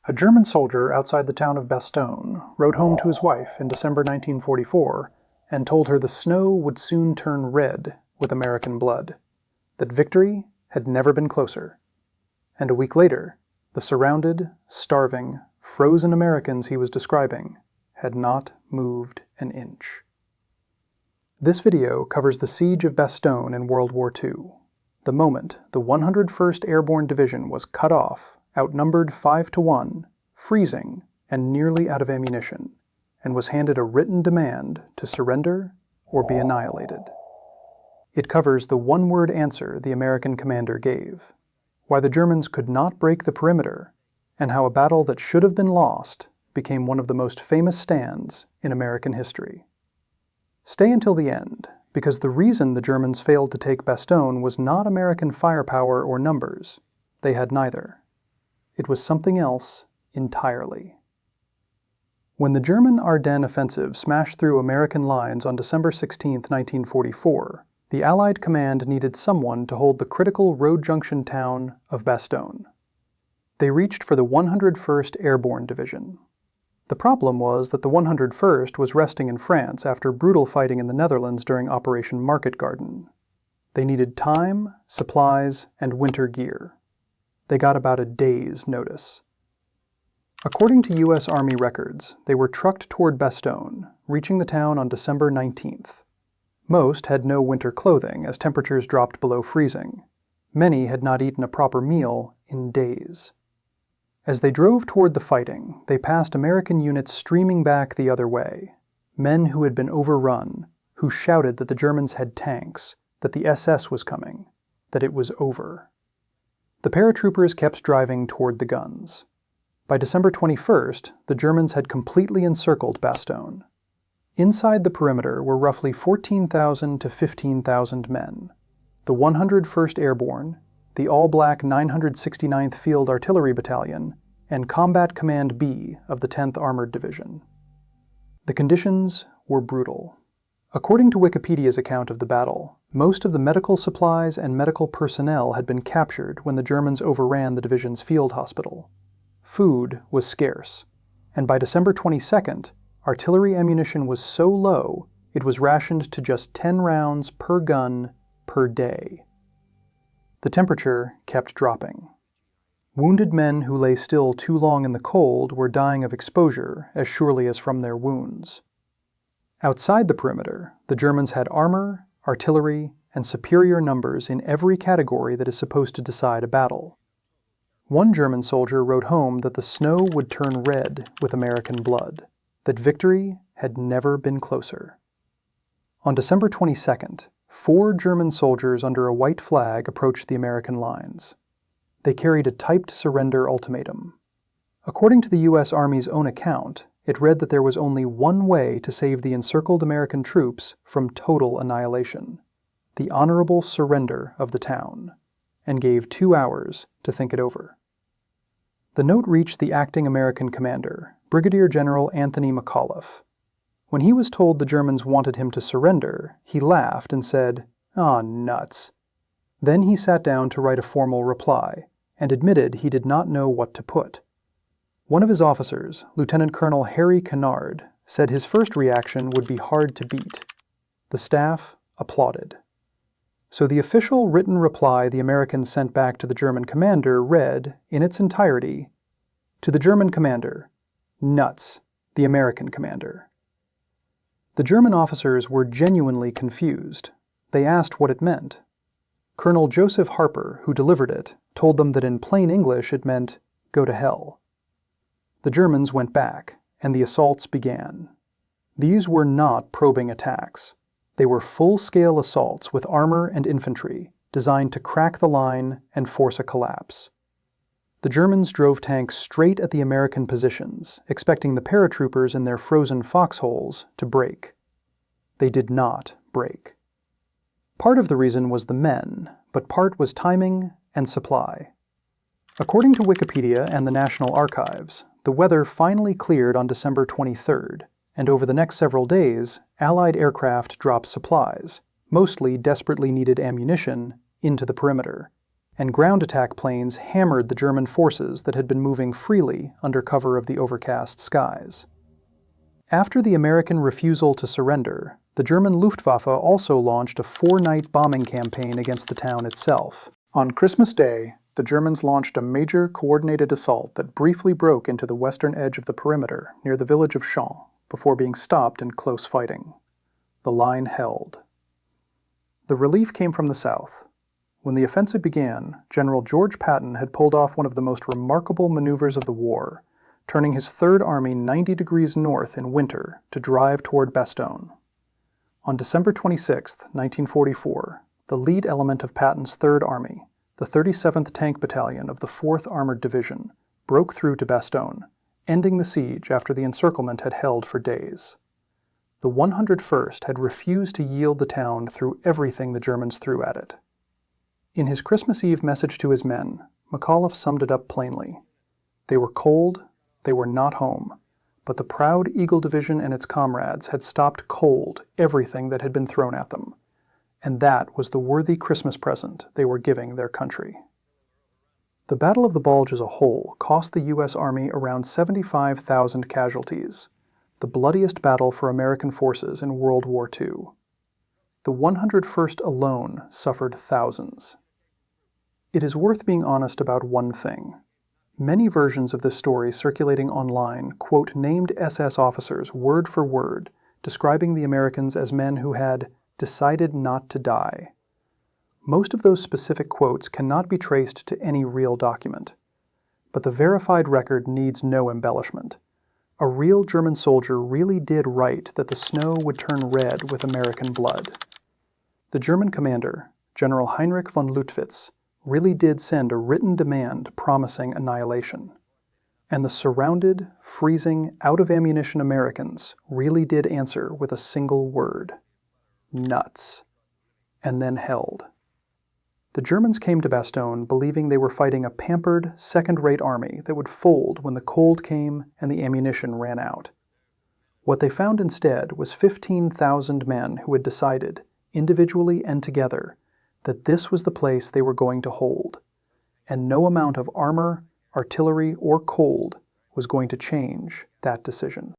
A German soldier outside the town of Bastogne wrote home to his wife in December 1944 and told her the snow would soon turn red with American blood, that victory had never been closer. And a week later, the surrounded, starving, frozen Americans he was describing had not moved an inch. This video covers the siege of Bastogne in World War II, the moment the 101st Airborne Division was cut off, outnumbered 5-1, freezing, and nearly out of ammunition, and was handed a written demand to surrender or be annihilated. It covers the one-word answer the American commander gave, why the Germans could not break the perimeter, and how a battle that should have been lost became one of the most famous stands in American history. Stay until the end, because the reason the Germans failed to take Bastogne was not American firepower or numbers. They had neither. It was something else entirely. When the German Ardennes offensive smashed through American lines on December 16, 1944, the Allied command needed someone to hold the critical road junction town of Bastogne. They reached for the 101st Airborne Division. The problem was that the 101st was resting in France after brutal fighting in the Netherlands during Operation Market Garden. They needed time, supplies, and winter gear. They got about a day's notice. According to U.S. Army records, they were trucked toward Bastogne, reaching the town on December 19th. Most had no winter clothing as temperatures dropped below freezing. Many had not eaten a proper meal in days. As they drove toward the fighting, they passed American units streaming back the other way, men who had been overrun, who shouted that the Germans had tanks, that the SS was coming, that it was over. The paratroopers kept driving toward the guns. By December 21st, the Germans had completely encircled Bastogne. Inside the perimeter were roughly 14,000 to 15,000 men. The 101st Airborne, the all-black 969th Field Artillery Battalion, and Combat Command B of the 10th Armored Division. The conditions were brutal. According to Wikipedia's account of the battle, most of the medical supplies and medical personnel had been captured when the Germans overran the division's field hospital. Food was scarce, and by December 22nd, artillery ammunition was so low it was rationed to just 10 rounds per gun per day. The temperature kept dropping. Wounded men who lay still too long in the cold were dying of exposure as surely as from their wounds. Outside the perimeter, the Germans had armor, artillery, and superior numbers in every category that is supposed to decide a battle. One German soldier wrote home that the snow would turn red with American blood, that victory had never been closer. On December 22nd, 4 German soldiers under a white flag approached the American lines. They carried a typed surrender ultimatum. According to the U.S. Army's own account, it read that there was only one way to save the encircled American troops from total annihilation: the honorable surrender of the town, and gave 2 hours to think it over. The note reached the acting American commander, Brigadier General Anthony McAuliffe. When he was told the Germans wanted him to surrender, he laughed and said, "Aw, nuts." Then he sat down to write a formal reply, and admitted he did not know what to put. One of his officers, Lieutenant Colonel Harry Kennard, said his first reaction would be hard to beat. The staff applauded. So the official written reply the Americans sent back to the German commander read, in its entirety, "To the German commander, nuts, the American commander." The German officers were genuinely confused. They asked what it meant. Colonel Joseph Harper, who delivered it, told them that in plain English it meant, "Go to hell." The Germans went back, and the assaults began. These were not probing attacks. They were full-scale assaults with armor and infantry, designed to crack the line and force a collapse. The Germans drove tanks straight at the American positions, expecting the paratroopers in their frozen foxholes to break. They did not break. Part of the reason was the men, but part was timing and supply. According to Wikipedia and the National Archives, the weather finally cleared on December 23rd, and over the next several days, Allied aircraft dropped supplies, mostly desperately needed ammunition, into the perimeter, and ground attack planes hammered the German forces that had been moving freely under cover of the overcast skies. After the American refusal to surrender, the German Luftwaffe also launched a 4-night bombing campaign against the town itself. On Christmas Day, the Germans launched a major coordinated assault that briefly broke into the western edge of the perimeter near the village of Champs before being stopped in close fighting. The line held. The relief came from the south. When the offensive began, General George Patton had pulled off one of the most remarkable maneuvers of the war, turning his Third Army 90 degrees north in winter to drive toward Bastogne. On December 26, 1944, the lead element of Patton's Third Army, the 37th Tank Battalion of the 4th Armored Division, broke through to Bastogne, ending the siege after the encirclement had held for days. The 101st had refused to yield the town through everything the Germans threw at it. In his Christmas Eve message to his men, McAuliffe summed it up plainly. They were cold, they were not home, but the proud Eagle Division and its comrades had stopped cold everything that had been thrown at them, and that was the worthy Christmas present they were giving their country. The Battle of the Bulge as a whole cost the U.S. Army around 75,000 casualties, the bloodiest battle for American forces in World War II. The 101st alone suffered thousands. It is worth being honest about one thing. Many versions of this story circulating online quote named SS officers word for word, describing the Americans as men who had decided not to die. Most of those specific quotes cannot be traced to any real document. But the verified record needs no embellishment. A real German soldier really did write that the snow would turn red with American blood. The German commander, General Heinrich von Luttwitz, really did send a written demand promising annihilation. And the surrounded, freezing, out-of-ammunition Americans really did answer with a single word: nuts. And then held. The Germans came to Bastogne believing they were fighting a pampered, second-rate army that would fold when the cold came and the ammunition ran out. What they found instead was 15,000 men who had decided, individually and together, that this was the place they were going to hold, and no amount of armor, artillery, or cold was going to change that decision.